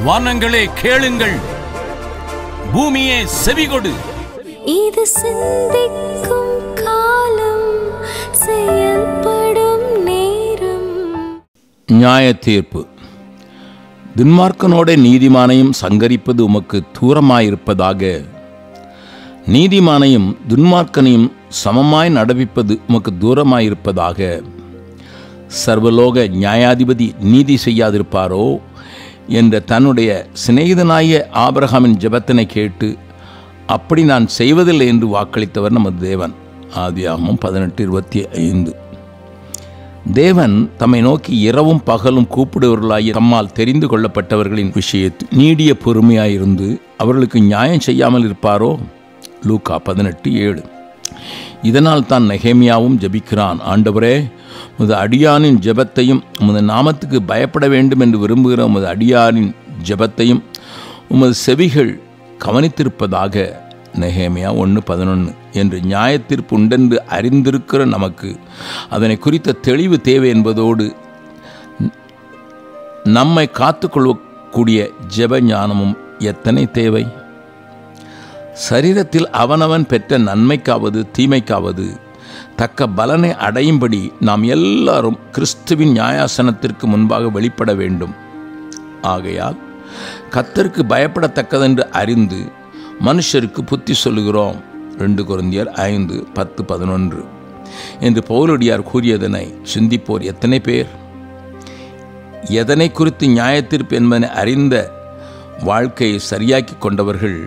வானங்களே கேளுங்கள், பூமியே செவிகொடு. இது சிந்திக்கும் காலம், செயல்படும் நேரம். நியாய தீர்ப்பு. துன்மார்க்கனோட நீதிமானையும் சங்கரிப்பது உமக்கு தூரமாயிருப்பதாக, நீதிமானையும் துன்மார்க்கனையும் சமமாய் நடப்பிப்பது உமக்கு தூரமாயிருப்பதாக. சர்வலோக நியாயாதிபதி நீதி செய்யாதிருப்பாரோ என்ற தன்னுடைய சிநேகிதனாய ஆபிரகாமின் ஜெபத்தினை கேட்டு அப்படி நான் செய்வதில்லை என்று வாக்களித்தவர் நமது தேவன். ஆதியாகமம் 18:25. தேவன் தம்மை நோக்கி இரவும் பகலும் கூப்பிடுவர்களாகிய தம்மால் தெரிந்து கொள்ளப்பட்டவர்களின் விஷயத்தில் நீடிய பொறுமையாயிருந்து அவர்களுக்கு நியாயம் செய்யாமல் இருப்பாரோ? லூக்கா 18:7. இதனால் தான் நெகேமியாவும் ஜெபிக்கிறான், ஆண்டவரே, உமது அடியானின் ஜெபத்தையும் உமது நாமத்துக்கு பயப்பட வேண்டும் என்று விரும்புகிற உமது அடியானின் ஜெபத்தையும் உமது செவிகள் கவனித்திருப்பதாக. நெகேமியா 1:11. என்று நியாயத்தீர்ப்பு உண்டென்று அறிந்திருக்கிற நமக்கு அதனை குறித்த தெளிவு தேவை என்பதோடு நம்மை காத்துக்கொள்ளக்கூடிய ஜெப ஞானமும் எத்தனை தேவை. சரீரத்தில் அவனவன் பெற்ற நன்மைக்காவது தீமைக்காவது தக்க பலனை அடையும்படி நாம் எல்லாரும் கிறிஸ்துவின் நியாயாசனத்திற்கு முன்பாக வெளிப்பட வேண்டும். ஆகையால் கர்த்தருக்கு பயப்படத்தக்கதென்று அறிந்து மனுஷருக்கு புத்தி சொல்லுகிறோம். 2 கொரிந்தியர் 5:10-11 என்று பவுலடியார் கூறியதனை சிந்திப்போர் எத்தனை பேர்? எதனை குறித்து நியாயத்தீர்ப்பு என்பதனை அறிந்த வாழ்க்கையை சரியாக்கி கொண்டவர்கள்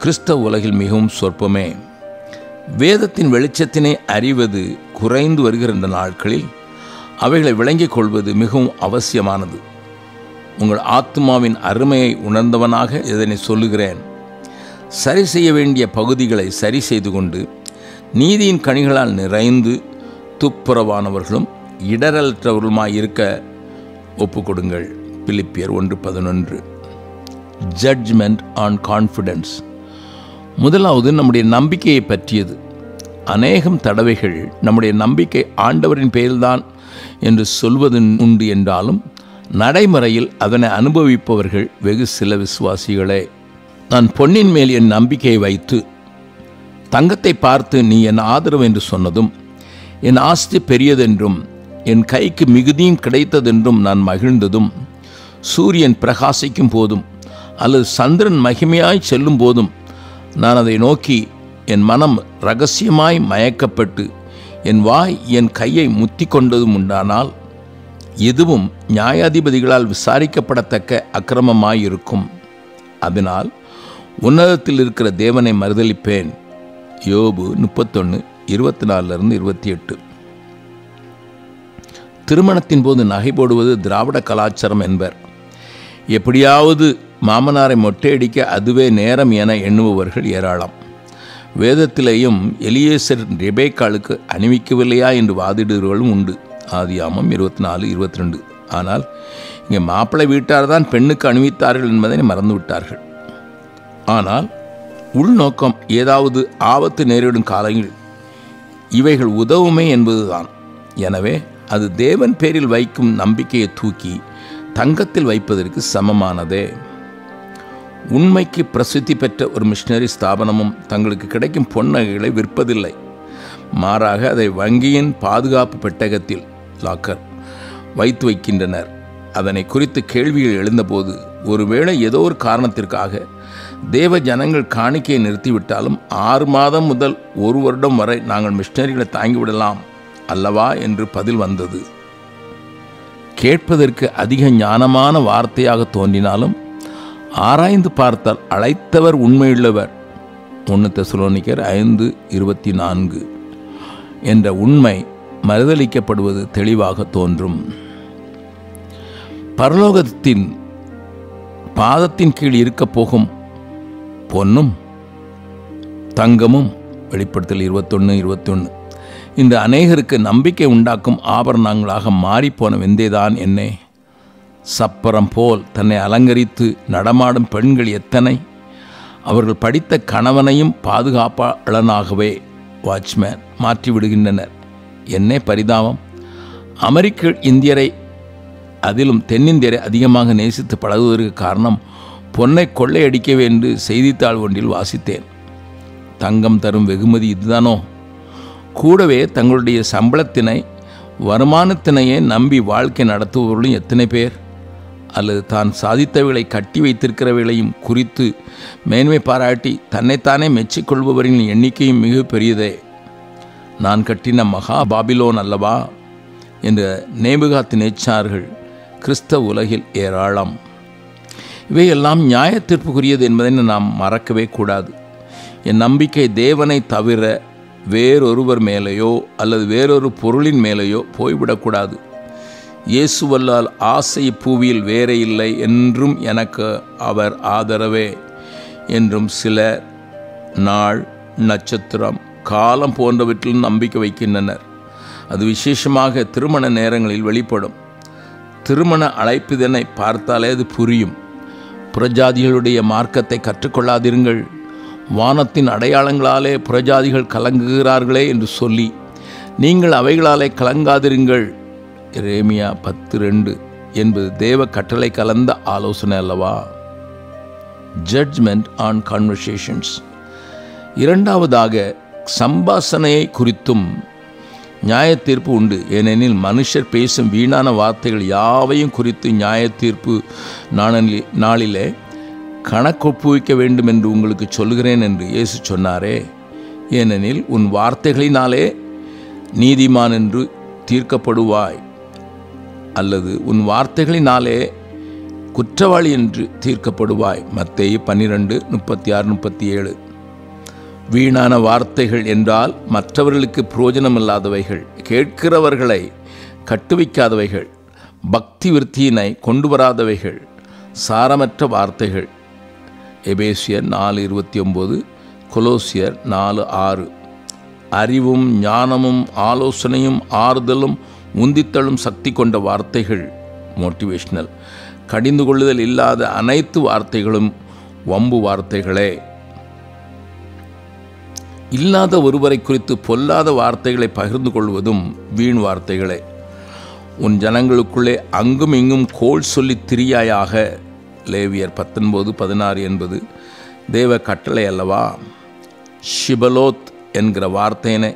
கிறிஸ்தவ உலகில் மிகவும் சொற்பமே. வேதத்தின் வெளிச்சத்தினை அறிவது குறைந்து வருகிற இந்த நாட்களில் அவைகளை விளங்கிக் கொள்வது மிகவும் அவசியமானது. உங்கள் ஆத்மாவின் அருமையை உணர்ந்தவனாக இதனை சொல்லுகிறேன். சரி செய்ய வேண்டிய பகுதிகளை சரி செய்து கொண்டு நீதியின் கனிகளால் நிறைந்து துப்புரவானவர்களும் இடரலற்றவர்களுமாயிருக்க ஒப்புக்கொடுங்கள். பிலிப்பியர் 1:11. Judgement on confidence. முதலாவது நம்முடைய நம்பிக்கையை பற்றியது. அநேகம் தடவைகள் நம்முடைய நம்பிக்கை ஆண்டவரின் பெயரில்தான் என்று சொல்வது உண்டு என்றாலும் நடைமுறையில் அதனை அனுபவிப்பவர்கள் வெகு சில விசுவாசிகளே. நான் பொன்னின் மேல் என் நம்பிக்கையை வைத்து தங்கத்தை பார்த்து நீ என் ஆதரவு என்று சொன்னதும், என் ஆஸ்தி பெரியதென்றும் என் கைக்கு மிகுதியும் கிடைத்ததென்றும் நான் மகிழ்ந்ததும், சூரியன் பிரகாசிக்கும் போதும் அல்லது சந்திரன் மகிமையாய் செல்லும் போதும் நான் அதை நோக்கி என் மனம் இரகசியமாய் மயக்கப்பட்டு என் வாய் என் கையை முத்தி கொண்டதும் உண்டானால், எதுவும் நியாயாதிபதிகளால் விசாரிக்கப்படத்தக்க அக்கிரமமாயிருக்கும். அதனால் உன்னதத்தில் இருக்கிற தேவனை மறுதலிப்பேன். யோபு 31:24-28. திருமணத்தின் போது நகை போடுவது திராவிட கலாச்சாரம் என்பர். எப்படியாவது மாமனாரை மொட்டையடிக்க அதுவே நேரம் என எண்ணுபவர்கள் ஏராளம். வேதத்திலேயும் எலியேசர் ரெபேக்காளுக்கு அணிவிக்கவில்லையா என்று வாதிடுவர்களும் உண்டு. ஆதியாகமம் 24:22. ஆனால் இங்கே மாப்பிள்ளை வீட்டார் தான் பெண்ணுக்கு அணிவித்தார்கள் என்பதை மறந்துவிட்டார்கள். ஆனால் உள்நோக்கம் ஏதாவது ஆபத்து நேரிடும் காலங்களில் இவைகள் உதவுமே என்பதுதான். எனவே அது தேவன் பேரில் வைக்கும் நம்பிக்கையை தூக்கி தங்கத்தில் வைப்பதற்கு சமமானதே. உண்மைக்கு பிரசித்தி பெற்ற ஒரு மிஷனரி ஸ்தாபனமும் தங்களுக்கு கிடைக்கும் பொன்னகைகளை விற்பதில்லை. மாறாக அதை வங்கியின் பாதுகாப்பு பெட்டகத்தில் லாக்கர் வைத்து வைக்கின்றனர். அதனை குறித்து கேள்விகள் எழுந்தபோது, ஒருவேளை ஏதோ ஒரு காரணத்திற்காக தேவ ஜனங்கள் காணிக்கையை நிறுத்திவிட்டாலும் 6 மாதம் முதல் 1 வருடம் வரை நாங்கள் மிஷனரிகளை தாங்கிவிடலாம் அல்லவா என்று பதில் வந்தது. கேட்பதற்கு அதிக ஞானமான வார்த்தையாக தோன்றினாலும் ஆராய்ந்து பார்த்தால் அழைத்தவர் உண்மையுள்ளவர். 1 தெசலோனிக்கர் 5:24 என்ற உண்மை மறுதலிக்கப்படுவது தெளிவாக தோன்றும். பரலோகத்தின் பாதத்தின் கீழ் இருக்க போகும் பொன்னும் தங்கமும், வெளிப்படுத்தல் 21:21, இந்த அநேகருக்கு நம்பிக்கை உண்டாக்கும் ஆபரணங்களாக மாறிப்போன விந்தைதான் என்னே. சப்பரம் போல் தன்னை அலங்கரித்து நடமாடும் பெண்கள் எத்தனை! அவர்கள் படித்த கணவனையும் பாதுகாப்பாளனாகவே வாட்ச்மேன் மாற்றிவிடுகின்றனர். என்னே பரிதாபம்! அமெரிக்க இந்தியரை, அதிலும் தென்னிந்தியரை அதிகமாக நேசித்து பழகுவதற்கு காரணம் பொன்னை கொள்ளையடிக்கவே என்று செய்தித்தாள் ஒன்றில் வாசித்தேன். தங்கம் தரும் வெகுமதி இதுதானோ? கூடவே தங்களுடைய சம்பளத்தினை, வருமானத்தினையே நம்பி வாழ்க்கை நடத்துபவர்களும் எத்தனை பேர்? அல்லது தான் சாதித்தவைகளை கட்டி வைத்திருக்கிறவைகளையும் குறித்து மேன்மை பாராட்டி தன்னைத்தானே மெச்சிக்கொள்பவர்களின் எண்ணிக்கையும் மிக பெரியதே. நான் கட்டின மகா பாபிலோன் அல்லவா என்ற நேபுகாத்நேச்சார்கள் கிறிஸ்தவ உலகில் ஏராளம். இவையெல்லாம் நியாயத்தீர்ப்புக்குரியது என்பதை நாம் மறக்கவே கூடாது. என் நம்பிக்கை தேவனை தவிர வேறொருவர் மேலேயோ அல்லது வேறொரு பொருளின் மேலேயோ போய்விடக்கூடாது. இயேசுவல்லால் ஆசை பூவியில் வேறே இல்லை என்றும் எனக்கு அவர் ஆதரவே என்றும் சிலர் நாள், நட்சத்திரம், காலம் போன்றவற்றிலும் நம்பிக்கை வைக்கின்றனர். அது விசேஷமாக திருமண நேரங்களில் வெளிப்படும். திருமண அழைப்பிதனை பார்த்தாலே அது புரியும். புறஜாதிகளுடைய மார்க்கத்தை கற்றுக்கொள்ளாதிருங்கள், வானத்தின் அடையாளங்களாலே புறஜாதிகள் கலங்குகிறார்களே என்று சொல்லி நீங்கள் அவைகளாலே கலங்காதிருங்கள். எரேமியா 10:2 என்பது தேவ கட்டளை கலந்த ஆலோசனை அல்லவா? Judgement on conversations. இரண்டாவதாக, சம்பாஷணையை குறித்தும் நியாயத்தீர்ப்பு உண்டு. ஏனெனில் மனுஷர் பேசும் வீணான வார்த்தைகள் யாவையும் குறித்து நியாயத்தீர்ப்பு நாளிலே கணக்கொப்புவிக்க வேண்டும் என்று உங்களுக்கு சொல்கிறேன் என்று இயேசு சொன்னாரே. ஏனெனில் உன் வார்த்தைகளினாலே நீதிமான் என்று தீர்க்கப்படுவாய், அல்லது உன் வார்த்தைகளினாலே குற்றவாளி என்று தீர்க்கப்படுவாய். மத்தேயு 12:36-37. வீணான வார்த்தைகள் என்றால் மற்றவர்களுக்கு பிரயோஜனமில்லாதவைகள், கேட்கிறவர்களை கட்டுவிக்காதவைகள், பக்தி விருத்தியினை கொண்டு வராதவைகள், சாரமற்ற வார்த்தைகள். எபேசியர் 4:29, கொலோசியர் 4:6. அறிவும் ஞானமும் ஆலோசனையும் ஆறுதலும் உந்தித்தளும் சக்தி கொண்ட வார்த்தைகள் மோட்டிவேஷனல். கடிந்து கொள்ளுதல் இல்லாத அனைத்து வார்த்தைகளும் வம்பு வார்த்தைகளே. இல்லாத ஒருவரை குறித்து பொல்லாத வார்த்தைகளை பகிர்ந்து கொள்வதும் வீண் வார்த்தைகளே. உன் ஜனங்களுக்குள்ளே அங்கும் இங்கும் கோல் சொல்லி திரியாயாக. லேவியர் 19:16 என்பது தேவ கட்டளை அல்லவா? ஷிபலோத் என்கிற வார்த்தையினை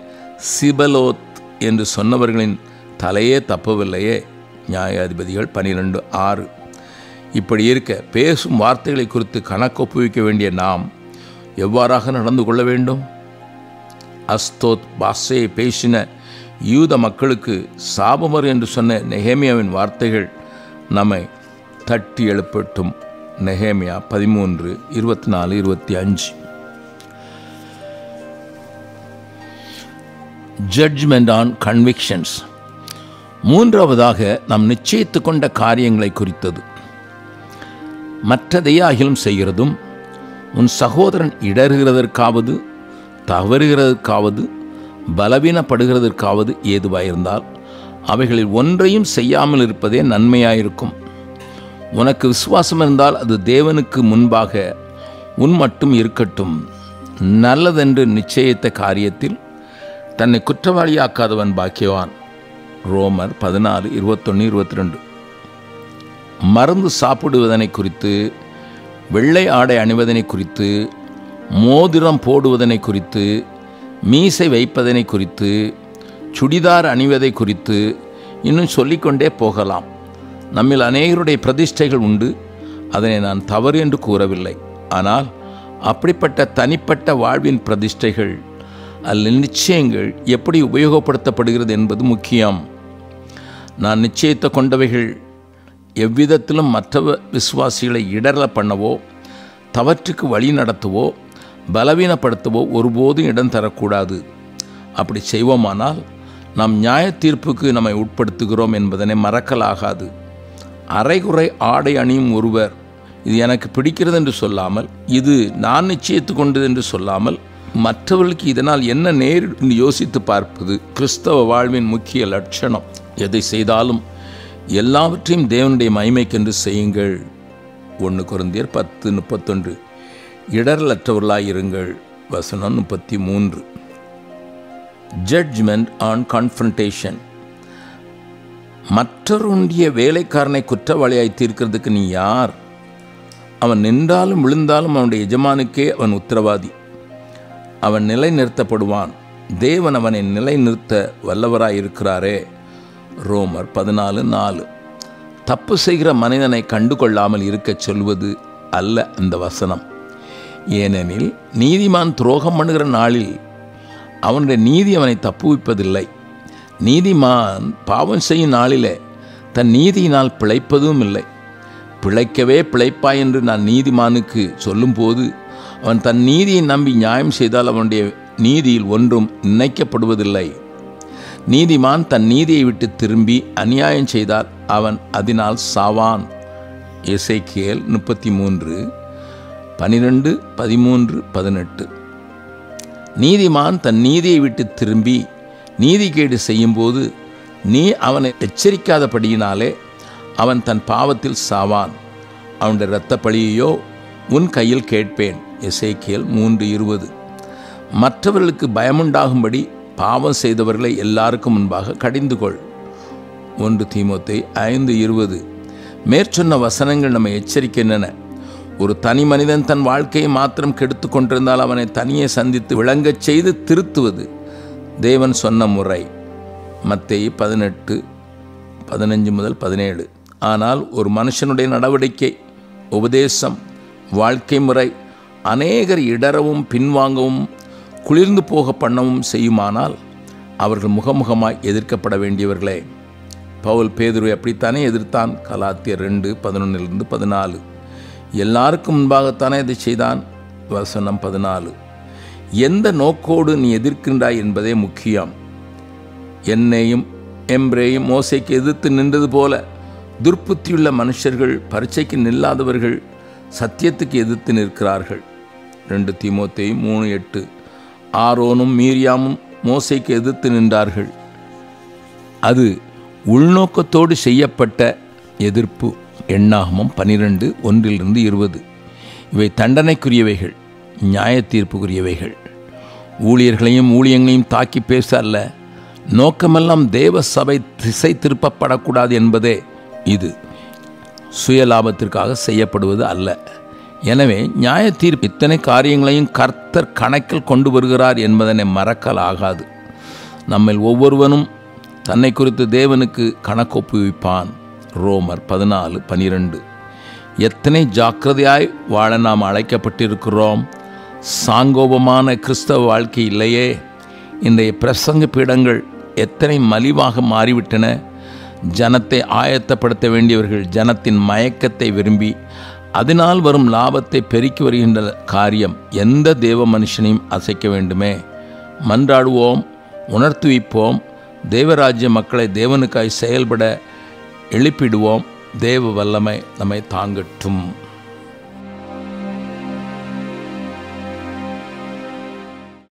சிபலோத் என்று சொன்னவர்களின் தலையே தப்பவில்லையே. நியாயாதிபதிகள் 12:6. இப்படி இருக்க பேசும் வார்த்தைகளை குறித்து கணக்கொப்புவிக்க வேண்டிய நாம் எவ்வாறாக நடந்து கொள்ள வேண்டும்? அஸ்தோத் பாஷையை பேசின யூத மக்களுக்கு சாபமர் என்று சொன்ன நெகேமியாவின் வார்த்தைகள் நம்மை தட்டி எழுப்பட்டும். நெகேமியா 13:24-25. Judgement on convictions. மூன்றாவதாக நாம் நிச்சயித்து கொண்ட காரியங்களை குறித்தது. மற்றதையாகிலும் செய்கிறதும் உன் சகோதரன் இடறுகிறதற்காவது, தவறுகிறதற்காவது, பலவீனப்படுகிறதற்காவது ஏதுவாயிருந்தால் அவைகளில் ஒன்றையும் செய்யாமல் இருப்பதே நன்மையாயிருக்கும். உனக்கு விசுவாசம் இருந்தால் அது தேவனுக்கு முன்பாக உன் மட்டும் இருக்கட்டும். நல்லதென்று நிச்சயித்த காரியத்தில் தன்னை குற்றவாளியாக்காதவன் பாக்கியவான். ரோமர் 14:21-22. மருந்து சாப்பிடுவதனை குறித்து, வெள்ளை ஆடை அணிவதனை குறித்து, மோதிரம் போடுவதனை குறித்து, மீசை வைப்பதனை குறித்து, சுடிதார் அணிவதை குறித்து இன்னும் சொல்லிக்கொண்டே போகலாம். நம்மில் அநேகருடைய பிரதிஷ்டைகள் உண்டு. அதனை நான் தவறு என்று கூறவில்லை. ஆனால் அப்படிப்பட்ட தனிப்பட்ட வாழ்வின் பிரதிஷ்டைகள் அல்ல நிச்சயங்கள் எப்படி உபயோகப்படுத்தப்படுகிறது என்பது முக்கியம். நான் நிச்சயித்த கொண்டவைகள் எவ்விதத்திலும் மற்ற விசுவாசிகளை இடரல பண்ணவோ, தவற்றுக்கு வழி நடத்தவோ, பலவீனப்படுத்தவோ ஒருபோதும் இடம் தரக்கூடாது. அப்படி செய்வோமானால் நாம் நியாய தீர்ப்புக்கு நம்மை உட்படுத்துகிறோம் என்பதனை மறக்கலாகாது. அரைகுறை ஆடை அணியும் ஒருவர் இது எனக்கு பிடிக்கிறது என்று சொல்லாமல், இது நான் நிச்சயித்து கொண்டது என்று சொல்லாமல், மற்றவர்களுக்கு இதனால் என்ன நேரிடும் யோசித்து பார்ப்பது கிறிஸ்தவ வாழ்வின் முக்கிய லட்சணம். எதை செய்தாலும் எல்லாவற்றையும் தேவனுடைய மகிமைக்கென்று செய்யுங்கள். 1 கொரிந்தியர் 10:31. இடரலற்றவர்களாயிருங்கள். வசனம் 33. Judgement on confrontation. மற்றொருடைய வேலைக்காரனை குற்றவாளியாய் தீர்க்கிறதுக்கு நீ யார்? அவன் நின்றாலும் விழுந்தாலும் அவனுடைய எஜமானுக்கே அவன் உத்தரவாதி. அவன் நிலை நிறுத்தப்படுவான். தேவன் அவனை நிலை நிறுத்த வல்லவராயிருக்கிறாரே. ரோமர் 14:4. தப்பு செய்கிற மனிதனை கண்டு கொள்ளாமல் இருக்கச் சொல்வது அல்ல அந்த வசனம். ஏனெனில் நீதிமான் துரோகம் பண்ணுகிற நாளில் அவனுடைய நீதி அவனை தப்புவிப்பதில்லை. நீதிமான் பாவம் செய்யும் நாளிலே தன் நீதியினால் பிழைப்பதும் இல்லை. பிழைக்கவே பிழைப்பாய் என்று நான் நீதிமானுக்கு சொல்லும்போது அவன் தன் நீதியை நம்பி நியாயம் செய்தால் அவனுடைய நீதியில் ஒன்றும் நினைக்கப்படுவதில்லை. நீதிமான் தன் நீதியை விட்டு திரும்பி அநியாயம் செய்தால் அவன் அதனால் சாவான். எசேக்கியேல் 33, 12, 13, 18. நீதிமான் தன் நீதியை விட்டு திரும்பி நீதிகேடு செய்யும்போது நீ அவனை எச்சரிக்காதபடியினாலே அவன் தன் பாவத்தில் சாவான். அவனுடைய இரத்த பழியையோ உன் கையில் கேட்பேன். எசேக்கியேல் 3:20. மற்றவர்களுக்கு பயமுண்டாகும்படி பாவம் செய்தவர்களை எல்லாருக்கும் முன்பாக கடிந்து கொள். 1 தீமோத்தேயு 5:20. மேற்சொன்ன வசனங்கள் நம்மை எச்சரிக்கின்றன. ஒரு தனி மனிதன் தன் வாழ்க்கையை மாத்திரம் கெடுத்து கொண்டிருந்தால் அவனை தனியே சந்தித்து விளங்கச் செய்து திருத்துவது தேவன் சொன்ன முறை. மத்தேயு 18:15-17. ஆனால் ஒரு மனுஷனுடைய நடவடிக்கை, உபதேசம், வாழ்க்கை முறை அநேகர் இடரவும் பின்வாங்கவும் குளிர்ந்து போக பண்ணவும் செய்யுமானால் அவர்கள் முகமுகமாய் எதிர்க்கப்பட வேண்டியவர்களே. பவுல் பேதுருவை அப்படித்தானே எதிர்த்தான். கலாத்தியர் 2:11-14. எல்லாருக்கும் முன்பாகத்தானே இதை செய்தான். வசனம் 14. எந்த நோக்கோடு நீ எதிர்க்கின்றாய் என்பதே முக்கியம். என்னையும் எம்ரேயும் மோசைக்கு எதிர்த்து நின்றது போல துர்ப்புத்தியுள்ள மனுஷர்கள், பரீட்சைக்கு நில்லாதவர்கள் சத்தியத்துக்கு எதிர்த்து நிற்கிறார்கள். 2 தீமோத்தேயு 3:8. ஆரோனும் மீரியாமும் மோசைக்கு எதிர்த்து நின்றார்கள். அது உள்நோக்கத்தோடு செய்யப்பட்ட எதிர்ப்பு. எண்ணாகமம் 12:1-20. இவை தண்டனைக்குரியவைகள், நியாய தீர்ப்புக்குரியவைகள். ஊழியர்களையும் ஊழியங்களையும் தாக்கி பேச அல்ல. நோக்கமெல்லாம் தேவ சபை திசை திருப்பப்படக்கூடாது என்பதே இது. சுயலாபத்திற்காக செய்யப்படுவது அல்ல. எனவே நியாய தீர்ப்பு இத்தனை காரியங்களையும் கர்த்தர் கணக்கில் கொண்டு வருகிறார் என்பதனை மறக்கல் ஆகாது. நம்மில் ஒவ்வொருவனும் தன்னை குறித்து தேவனுக்கு கணக்கொப்புவிப்பான். ரோமர் 14:12. எத்தனை ஜாக்கிரதையாய் வாழ நாம் அழைக்கப்பட்டிருக்கிறோம். சாங்கோபமான கிறிஸ்தவ வாழ்க்கை இல்லையே. இன்றைய பிரசங்க பீடங்கள் எத்தனை மலிவாக மாறிவிட்டன. ஜனத்தை ஆயத்தப்படுத்த வேண்டியவர்கள் ஜனத்தின் மயக்கத்தை விரும்பி அதனால் வரும் லாபத்தை பெருக்கி வருகின்ற காரியம் எந்த தேவ மனுஷனையும் அசைக்க வேண்டுமே. மன்றாடுவோம், உணர்த்துவிப்போம். தேவராஜ்ய மக்களை தேவனுக்காய் செயல்பட எழுப்பிடுவோம். தேவ வல்லமை நம்மை தாங்கட்டும்.